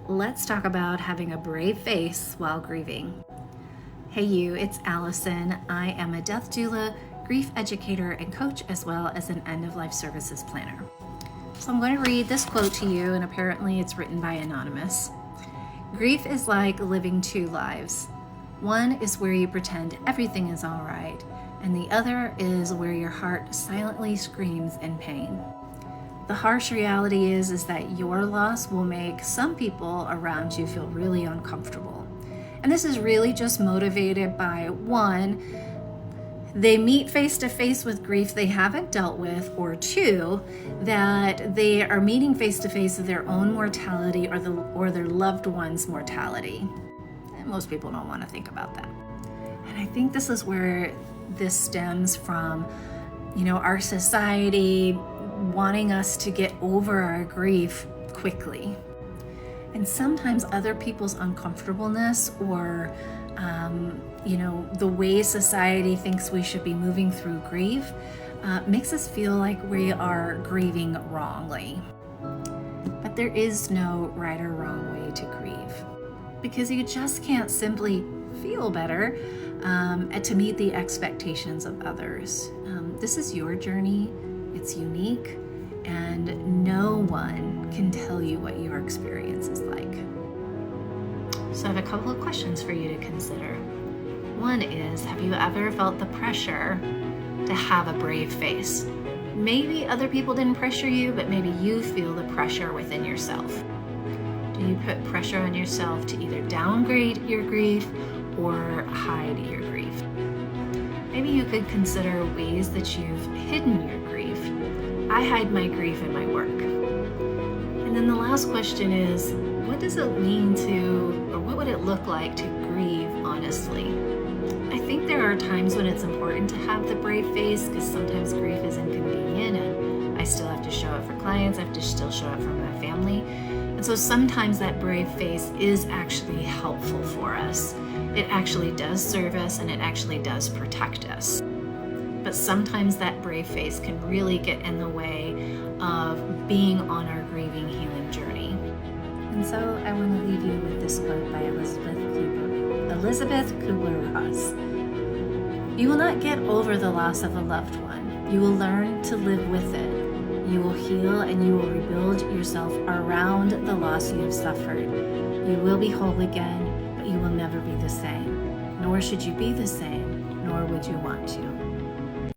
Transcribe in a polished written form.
let's talk about having a brave face while grieving. Hey you, it's Allison. I am a death doula, grief educator, and coach, as well as an end-of-life services planner. So I'm going to read this quote to you, and apparently it's written by Anonymous. Grief is like living two lives. One is where you pretend everything is all right, and the other is where your heart silently screams in pain. The harsh reality is that your loss will make some people around you feel really uncomfortable. And this is really just motivated by, one, they meet face to face with grief they haven't dealt with, or two, that they are meeting face to face with their own mortality or their loved one's mortality. And most people don't want to think about that. And I think this is where this stems from, our society wanting us to get over our grief quickly. And sometimes other people's uncomfortableness or the way society thinks we should be moving through grief makes us feel like we are grieving wrongly. But there is no right or wrong way to grieve, because you just can't simply feel better to meet the expectations of others. This is your journey. It's unique, and no one can tell you what your experience is like. So I have a couple of questions for you to consider. One is, have you ever felt the pressure to have a brave face? Maybe other people didn't pressure you, but maybe you feel the pressure within yourself. Do you put pressure on yourself to either downgrade your grief or hide your grief? Maybe you could consider ways that you've hidden your grief. I hide my grief in my work. And then the last question is, what does it mean or what would it look like to grieve honestly? I think there are times when it's important to have the brave face, because sometimes grief is inconvenient and I still have to show up for clients, I have to still show up for my family. And so sometimes that brave face is actually helpful for us. It actually does serve us, and it actually does protect us. But sometimes that brave face can really get in the way of being on our grieving, healing journey. And so I want to leave you with this quote by Elizabeth Kubler-Ross. You will not get over the loss of a loved one. You will learn to live with it. You will heal, and you will rebuild yourself around the loss you have suffered. You will be whole again, but you will never be the same. Nor should you be the same, nor would you want to.